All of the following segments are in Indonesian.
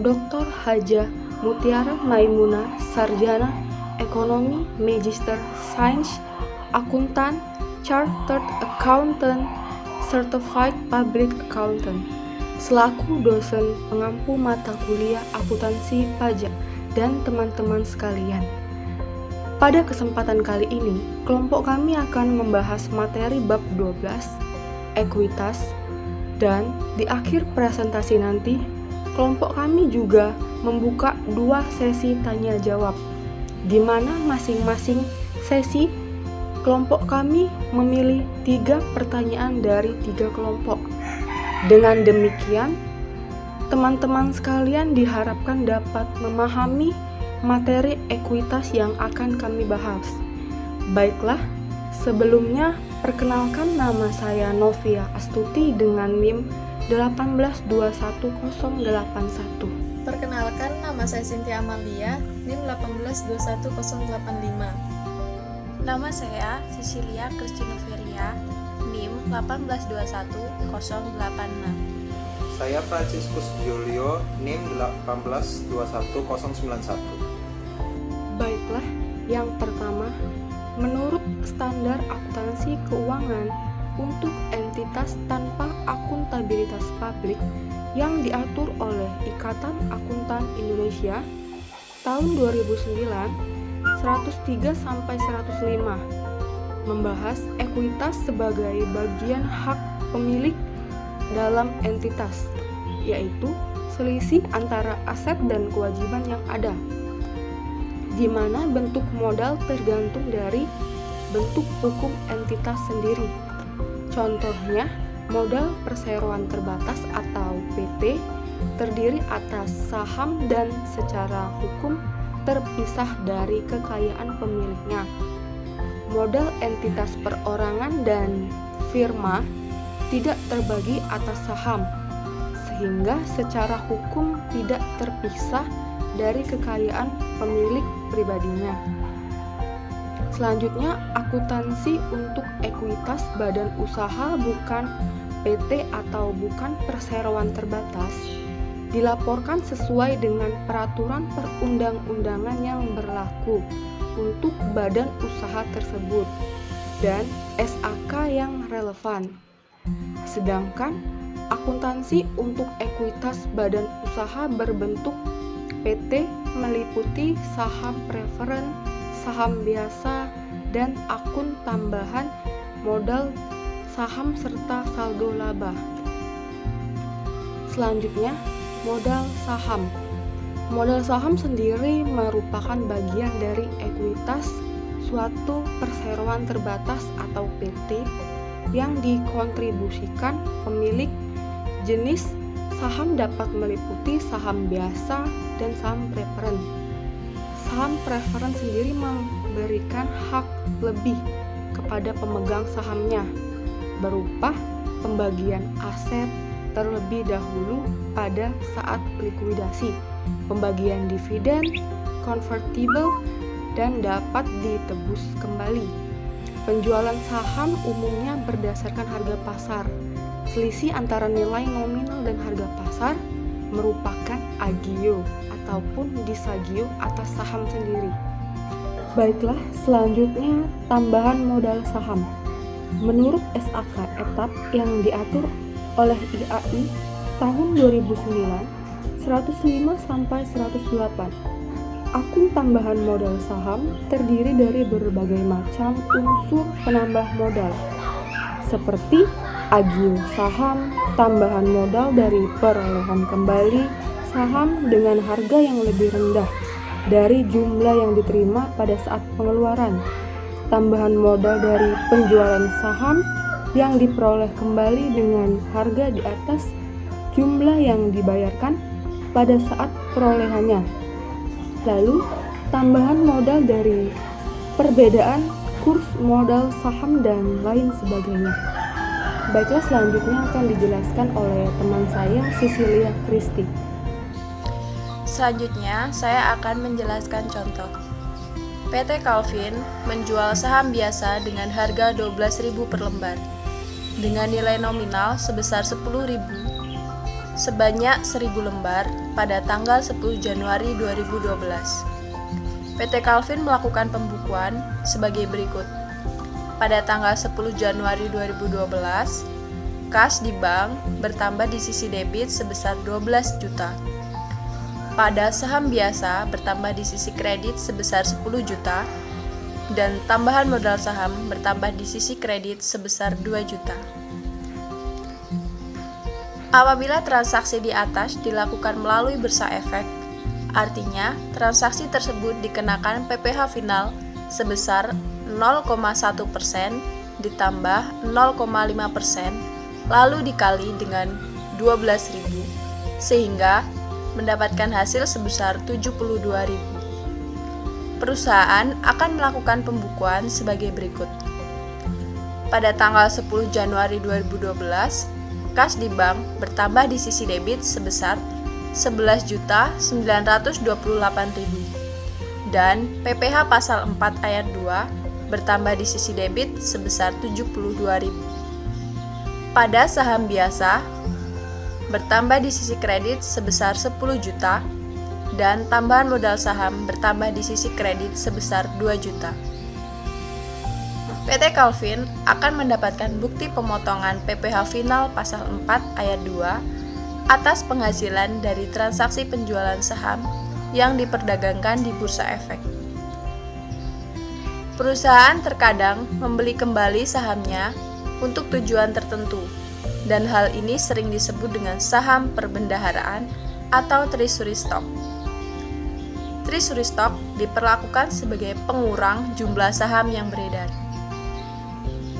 Dr. Haja Mutiara Maimuna, Sarjana Ekonomi, Magister Sains, Akuntan, Chartered Accountant, Certified Public Accountant, selaku dosen pengampu mata kuliah akuntansi pajak dan teman-teman sekalian. Pada kesempatan kali ini, kelompok kami akan membahas materi bab 12, ekuitas, dan di akhir presentasi nanti, kelompok kami juga membuka 2 sesi tanya jawab, di mana masing-masing sesi kelompok kami memilih 3 pertanyaan dari 3 kelompok. Dengan demikian, teman-teman sekalian diharapkan dapat memahami materi ekuitas yang akan kami bahas. Baiklah, sebelumnya perkenalkan, nama saya Novia Astuti dengan NIM 1821081. Perkenalkan, nama saya Cynthia Amalia, NIM 1821085. Nama saya Cecilia Christina Feria, NIM 1821086. Saya Franciscus Julio, NIM 1821091. Baiklah, yang pertama, menurut standar akuntansi keuangan untuk entitas tanpa akuntabilitas publik yang diatur oleh Ikatan Akuntan Indonesia tahun 2009, 103-105, membahas ekuitas sebagai bagian hak pemilik dalam entitas, yaitu selisih antara aset dan kewajiban yang ada, di mana bentuk modal tergantung dari bentuk hukum entitas sendiri. Contohnya, modal perseroan terbatas atau PT terdiri atas saham dan secara hukum terpisah dari kekayaan pemiliknya. Modal entitas perorangan dan firma tidak terbagi atas saham, sehingga secara hukum tidak terpisah dari kekayaan pemilik pribadinya. Selanjutnya, akuntansi untuk ekuitas badan usaha bukan PT atau bukan perseroan terbatas dilaporkan sesuai dengan peraturan perundang-undangan yang berlaku untuk badan usaha tersebut dan SAK yang relevan. Sedangkan akuntansi untuk ekuitas badan usaha berbentuk PT meliputi saham preferen, saham biasa, dan akun tambahan modal saham serta saldo laba. Selanjutnya, modal saham. Modal saham sendiri merupakan bagian dari ekuitas suatu perseroan terbatas atau PT yang dikontribusikan pemilik. Jenis saham dapat meliputi saham biasa dan saham preferen. Saham preferen sendiri memberikan hak lebih kepada pemegang sahamnya berupa pembagian aset terlebih dahulu pada saat likuidasi, pembagian dividen, convertible, dan dapat ditebus kembali. Penjualan saham umumnya berdasarkan harga pasar. Selisih antara nilai nominal dan harga pasar merupakan agio ataupun disagio atas saham sendiri. Baiklah, selanjutnya tambahan modal saham. Menurut SAK etap yang diatur oleh IAI tahun 2009, 105-108, akun tambahan modal saham terdiri dari berbagai macam unsur penambah modal, seperti agio saham, tambahan modal dari perolehan kembali saham dengan harga yang lebih rendah dari jumlah yang diterima pada saat pengeluaran, tambahan modal dari penjualan saham yang diperoleh kembali dengan harga di atas jumlah yang dibayarkan pada saat perolehannya, lalu tambahan modal dari perbedaan kurs modal saham dan lain sebagainya. Baiklah, selanjutnya akan dijelaskan oleh teman saya, Cecilia Christy. Selanjutnya, saya akan menjelaskan contoh. PT Calvin menjual saham biasa dengan harga 12.000 per lembar dengan nilai nominal sebesar 10.000 sebanyak 1.000 lembar pada tanggal 10 Januari 2012. PT Calvin melakukan pembukuan sebagai berikut. Pada tanggal 10 Januari 2012, kas di bank bertambah di sisi debit sebesar 12 juta. Pada saham biasa bertambah di sisi kredit sebesar 10 juta, dan tambahan modal saham bertambah di sisi kredit sebesar 2 juta. Apabila transaksi di atas dilakukan melalui bursa efek, artinya transaksi tersebut dikenakan PPh final sebesar 0,1% ditambah 0,5% lalu dikali dengan 12.000 sehingga mendapatkan hasil sebesar 72.000. Perusahaan akan melakukan pembukuan sebagai berikut. Pada tanggal 10 Januari 2012, kas di bank bertambah di sisi debit sebesar 11.928.000 dan PPh pasal 4 ayat 2 bertambah di sisi debit sebesar 72.000. Pada saham biasa bertambah di sisi kredit sebesar 10 juta dan tambahan modal saham bertambah di sisi kredit sebesar 2 juta. PT Calvin akan mendapatkan bukti pemotongan PPh final pasal 4 ayat 2 atas penghasilan dari transaksi penjualan saham yang diperdagangkan di bursa efek. Perusahaan terkadang membeli kembali sahamnya untuk tujuan tertentu, dan hal ini sering disebut dengan saham perbendaharaan atau treasury stock. Treasury stock diperlakukan sebagai pengurang jumlah saham yang beredar.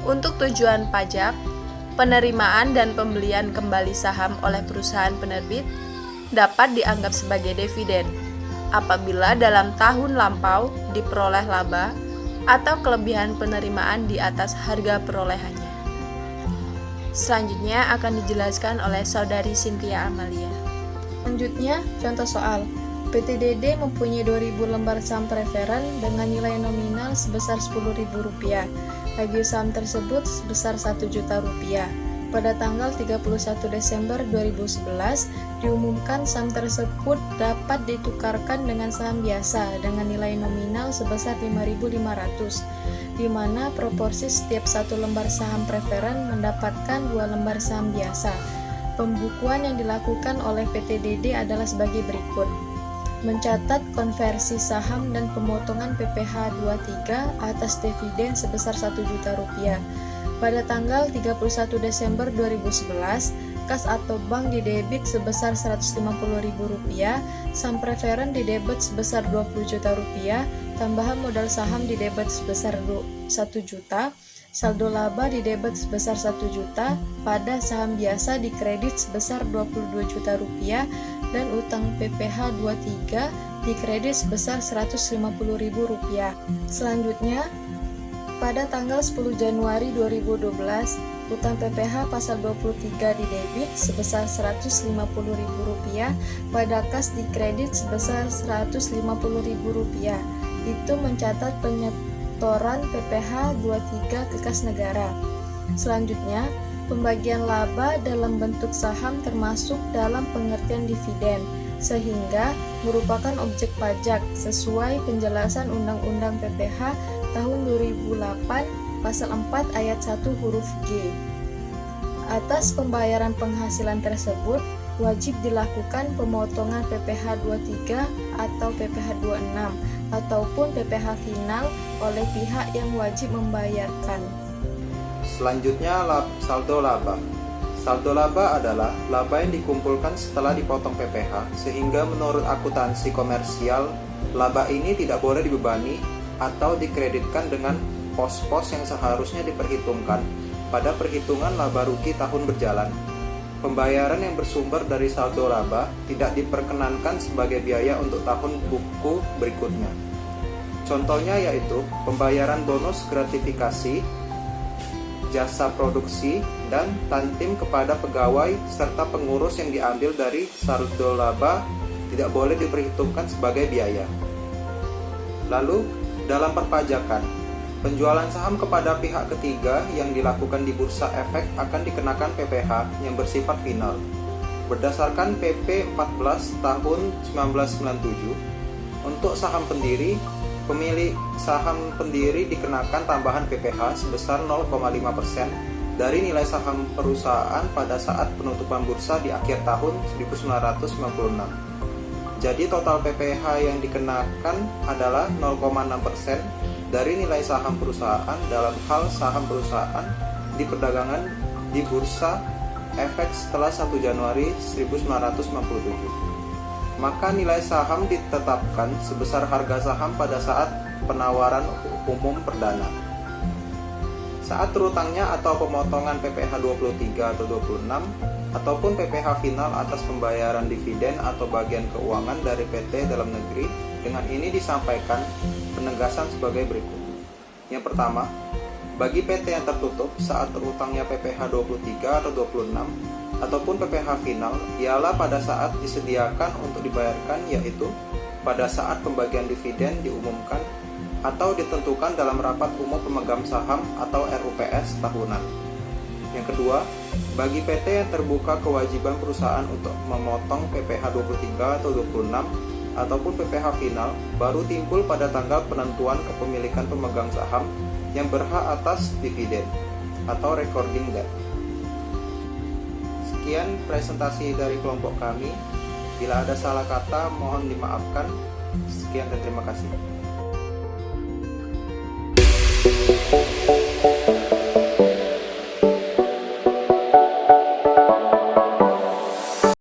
Untuk tujuan pajak, penerimaan dan pembelian kembali saham oleh perusahaan penerbit dapat dianggap sebagai dividen apabila dalam tahun lampau diperoleh laba atau kelebihan penerimaan di atas harga perolehannya. Selanjutnya akan dijelaskan oleh Saudari Cynthia Amalia. Selanjutnya, contoh soal. PTDD mempunyai 2.000 lembar saham preferen dengan nilai nominal sebesar Rp10.000. Agio saham tersebut sebesar Rp1 juta. Pada tanggal 31 Desember 2011, diumumkan saham tersebut dapat ditukarkan dengan saham biasa dengan nilai nominal sebesar 5.500, di mana proporsi setiap satu lembar saham preferen mendapatkan 2 lembar saham biasa. Pembukuan yang dilakukan oleh PTDD adalah sebagai berikut. Mencatat konversi saham dan pemotongan PPh 23 atas dividen sebesar Rp1 juta. Pada tanggal 31 Desember 2011, kas atau bank didebit sebesar Rp150.000, saham preferen didebit sebesar Rp20 juta, tambahan modal saham didebit sebesar Rp1 juta, saldo laba didebit sebesar Rp1 juta, pada saham biasa dikredit sebesar Rp22 juta, dan utang PPh 23 dikredit sebesar Rp150.000. Selanjutnya, pada tanggal 10 Januari 2012, utang PPh pasal 23 didebit sebesar Rp150.000, pada kas dikredit sebesar Rp150.000. Itu mencatat penyetoran PPh 23 ke kas negara. Selanjutnya, pembagian laba dalam bentuk saham termasuk dalam pengertian dividen, sehingga merupakan objek pajak sesuai penjelasan Undang-Undang PPh tahun 2008 pasal 4 ayat 1 huruf G. Atas pembayaran penghasilan tersebut, wajib dilakukan pemotongan PPh 23 atau PPh 26 ataupun PPh final oleh pihak yang wajib membayarkan. Selanjutnya, saldo laba. Saldo laba adalah laba yang dikumpulkan setelah dipotong PPh, sehingga menurut akuntansi komersial, laba ini tidak boleh dibebani atau dikreditkan dengan pos-pos yang seharusnya diperhitungkan pada perhitungan laba rugi tahun berjalan. Pembayaran yang bersumber dari saldo laba tidak diperkenankan sebagai biaya untuk tahun buku berikutnya. Contohnya yaitu pembayaran bonus gratifikasi, jasa produksi, dan tantim kepada pegawai serta pengurus yang diambil dari saldo laba tidak boleh diperhitungkan sebagai biaya. Lalu, dalam perpajakan, penjualan saham kepada pihak ketiga yang dilakukan di bursa efek akan dikenakan PPh yang bersifat final. Berdasarkan PP 14 tahun 1997, untuk saham pendiri, pemilik saham pendiri dikenakan tambahan PPh sebesar 0,5% dari nilai saham perusahaan pada saat penutupan bursa di akhir tahun 1996. Jadi total PPh yang dikenakan adalah 0,6% dari nilai saham perusahaan dalam hal saham perusahaan diperdagangkan di bursa efek setelah 1 Januari 1997. Maka nilai saham ditetapkan sebesar harga saham pada saat penawaran umum perdana. Saat terutangnya atau pemotongan PPh 23 atau 26 ataupun PPh final atas pembayaran dividen atau bagian keuangan dari PT dalam negeri, dengan ini disampaikan penegasan sebagai berikut. Yang pertama, bagi PT yang tertutup saat terutangnya PPh 23 atau 26 ataupun PPh final ialah pada saat disediakan untuk dibayarkan, yaitu pada saat pembagian dividen diumumkan atau ditentukan dalam rapat umum pemegang saham atau RUPS tahunan. Yang kedua, bagi PT yang terbuka kewajiban perusahaan untuk memotong PPh 23 atau 26 ataupun PPh final baru timbul pada tanggal penentuan kepemilikan pemegang saham yang berhak atas dividen atau recording date. Sekian presentasi dari kelompok kami. Bila ada salah kata, mohon dimaafkan. Sekian dan terima kasih.